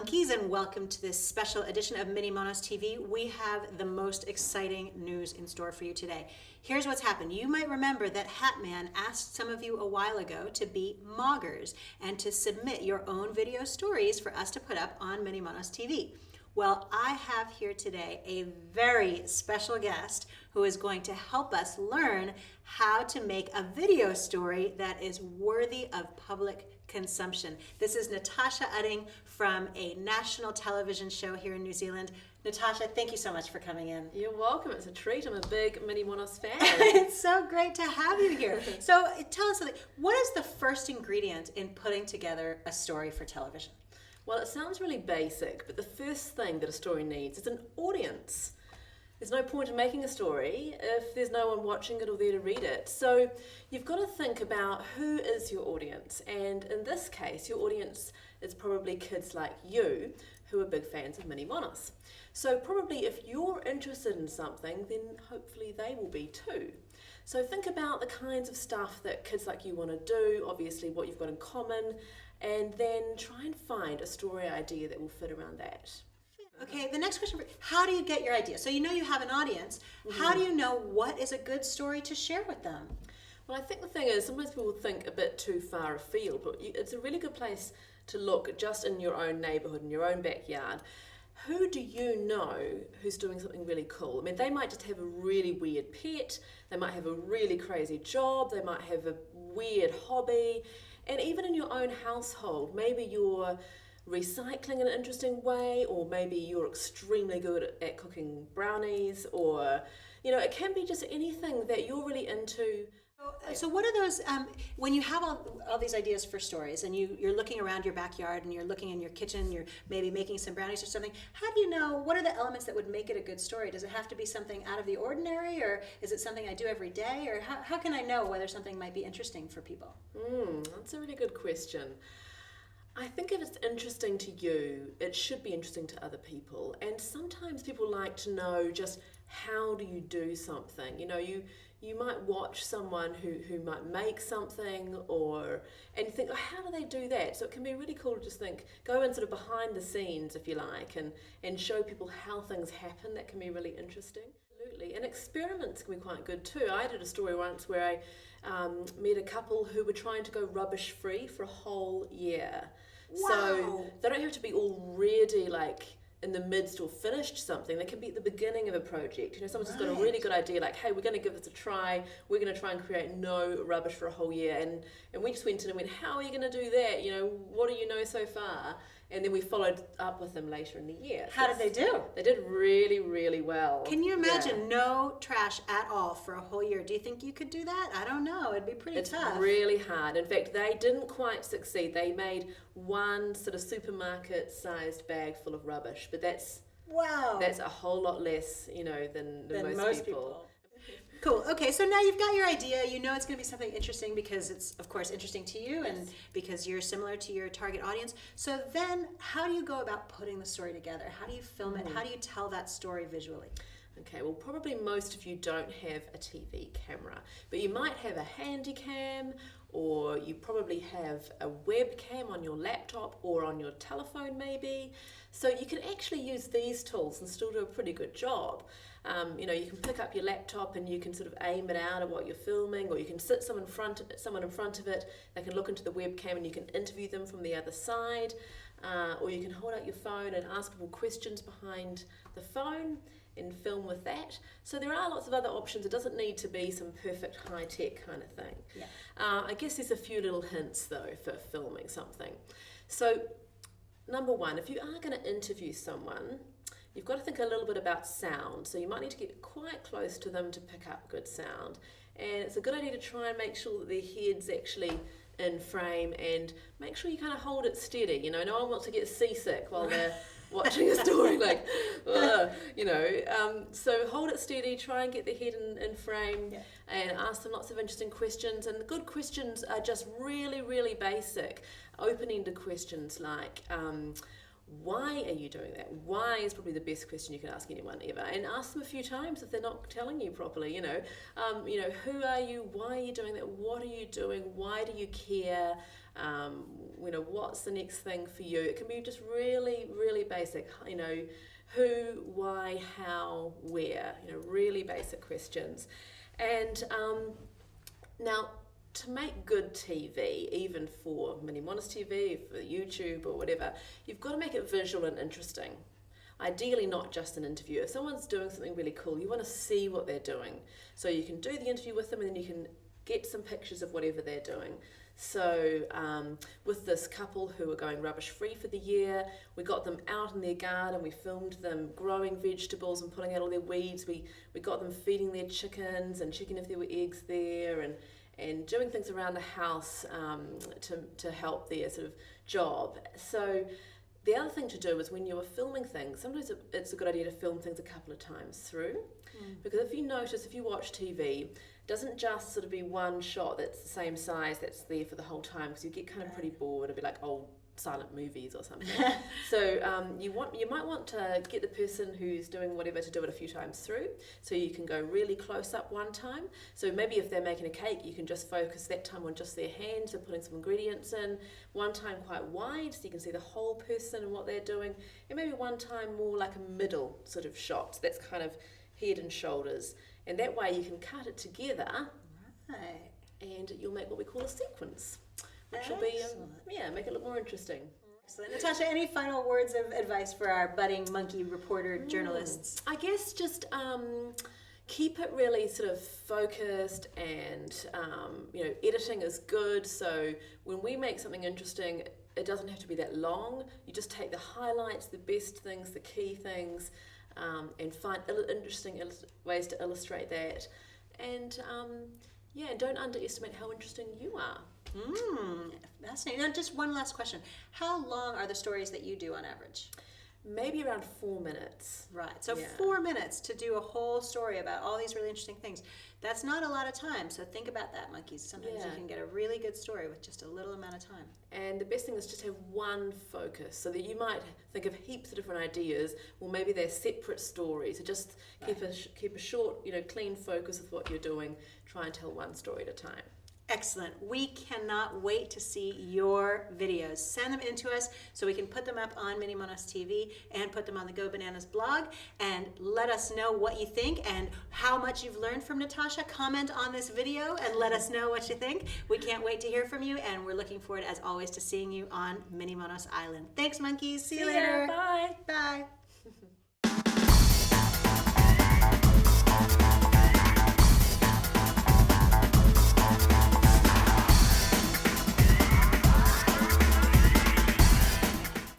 monkeys, and welcome to this special edition of MiniMonosTV. We have the most exciting news in store for you today. Here's what's happened. You might remember that Hatman asked some of you a while ago to be moggers and to submit your own video stories for us to put up on MiniMonosTV. Well, I have here today a very special guest who is going to help us learn how to make a video story that is worthy of public consumption. This is Natasha Utting from a national television show here in New Zealand. Natasha, thank you so much for coming in. You're welcome. It's a treat. I'm a big MiniMonos fan. It's so great to have you here. So tell us something. What is the first ingredient in putting together a story for television? Well, it sounds really basic, but the first thing that a story needs is an audience. There's no point in making a story if there's no one watching it or there to read it. So you've got to think about who is your audience. And in this case, your audience is probably kids like you who are big fans of MiniMonos. So probably if you're interested in something, then hopefully they will be too. So think about the kinds of stuff that kids like you want to do, obviously what you've got in common, and then try and find a story idea that will fit around that. Okay, the next question, how do you get your idea? So you know you have an audience. How do you know what is a good story to share with them? Well, I think the thing is, sometimes people think a bit too far afield, but it's a really good place to look just in your own neighbourhood, in your own backyard. Who do you know who's doing something really cool? I mean, they might just have a really weird pet, they might have a really crazy job, they might have a weird hobby, and even in your own household, maybe you're recycling in an interesting way, or maybe you're extremely good at cooking brownies, or, you know, it can be just anything that you're really into. So what are those, when you have all these ideas for stories and you're looking around your backyard and you're looking in your kitchen, you're maybe making some brownies or something, how do you know, what are the elements that would make it a good story? Does it have to be something out of the ordinary, or is it something I do every day, or how can I know whether something might be interesting for people? That's a really good question. I think if it's interesting to you, it should be interesting to other people. And sometimes people like to know just how do you do something. You know, you might watch someone who might make something and think, oh, how do they do that? So it can be really cool to just go in sort of behind the scenes, if you like, and show people how things happen. That can be really interesting. Absolutely. And experiments can be quite good too. I did a story once where I met a couple who were trying to go rubbish free for a whole year. Wow. So they don't have to be already like in the midst or finished something. They can be at the beginning of a project. You know, someone's just got a really good idea, like, hey, we're going to give this a try. We're going to try and create no rubbish for a whole year. And we just went in and went, how are you going to do that? You know, what do you know so far? And then we followed up with them later in the year. How did they do? They did really, really well. Can you imagine no trash at all for a whole year? Do you think you could do that? I don't know. It'd be pretty tough. It's really hard. In fact, they didn't quite succeed. They made one sort of supermarket-sized bag full of rubbish, but that's a whole lot less, you know, than most people. Cool. Okay, so now you've got your idea. You know it's going to be something interesting because it's, of course, interesting to you and because you're similar to your target audience. So then how do you go about putting the story together? How do you film it? How do you tell that story visually? Okay, well, probably most of you don't have a TV camera, but you might have a handy cam, or you probably have a webcam on your laptop or on your telephone maybe. So you can actually use these tools and still do a pretty good job. You know, you can pick up your laptop and you can sort of aim it out at what you're filming, or you can sit someone in front of it. They can look into the webcam and you can interview them from the other side, or you can hold out your phone and ask people questions behind the phone and film with that. So there are lots of other options. It doesn't need to be some perfect high-tech kind of thing. Yeah. I guess there's a few little hints though for filming something. So number one, if you are going to interview someone, you've got to think a little bit about sound. So you might need to get quite close to them to pick up good sound. And it's a good idea to try and make sure that their head's actually in frame, and make sure you kind of hold it steady. You know, no one wants to get seasick while they're watching a story, like, you know. So hold it steady, try and get their head in frame, and ask them lots of interesting questions. And the good questions are just really, really basic, open-ended questions like, why are you doing that? Why is probably the best question you can ask anyone ever. And ask them a few times if they're not telling you properly, you know. Who are you? Why are you doing that? What are you doing? Why do you care? What's the next thing for you? It can be just really, really basic, who, why, how, where, really basic questions. And now, to make good TV, even for MiniMonosTV, for YouTube or whatever, you've got to make it visual and interesting. Ideally, not just an interview. If someone's doing something really cool, you want to see what they're doing. So you can do the interview with them and then you can get some pictures of whatever they're doing. So with this couple who were going rubbish free for the year, we got them out in their garden, we filmed them growing vegetables and pulling out all their weeds, we got them feeding their chickens and checking if there were eggs there, and doing things around the house to help their sort of job. So the other thing to do is when you're filming things, sometimes it's a good idea to film things a couple of times through. Because if you watch TV, it doesn't just sort of be one shot that's the same size that's there for the whole time, because you get kind of pretty bored. It'd be like old silent movies or something. So you might want to get the person who's doing whatever to do it a few times through, so you can go really close up one time. So maybe if they're making a cake, you can just focus that time on just their hands and putting some ingredients in. One time quite wide, so you can see the whole person and what they're doing, and maybe one time more like a middle sort of shot. So that's kind of head and shoulders, and that way you can cut it together, Right. and you'll make what we call a sequence, which will be make it look more interesting. Excellent. Natasha, any final words of advice for our budding monkey reporter journalists? I guess just keep it really sort of focused, and editing is good. So when we make something interesting, it doesn't have to be that long. You just take the highlights, the best things, the key things, and find interesting ways to illustrate that. And don't underestimate how interesting you are. Fascinating. Now, just one last question. How long are the stories that you do on average? Maybe around 4 minutes. Right. So 4 minutes to do a whole story about all these really interesting things. That's not a lot of time. So think about that, monkeys. Sometimes you can get a really good story with just a little amount of time. And the best thing is just have one focus, so that you might think of heaps of different ideas. Well, maybe they're separate stories. So just keep a short, clean focus with what you're doing. Try and tell one story at a time. Excellent. We cannot wait to see your videos. Send them in to us so we can put them up on MiniMonosTV and put them on the Go Bananas blog, and let us know what you think and how much you've learned from Natasha. Comment on this video and let us know what you think. We can't wait to hear from you, and we're looking forward, as always, to seeing you on MiniMonos Island. Thanks, monkeys. See you later. Bye. Bye.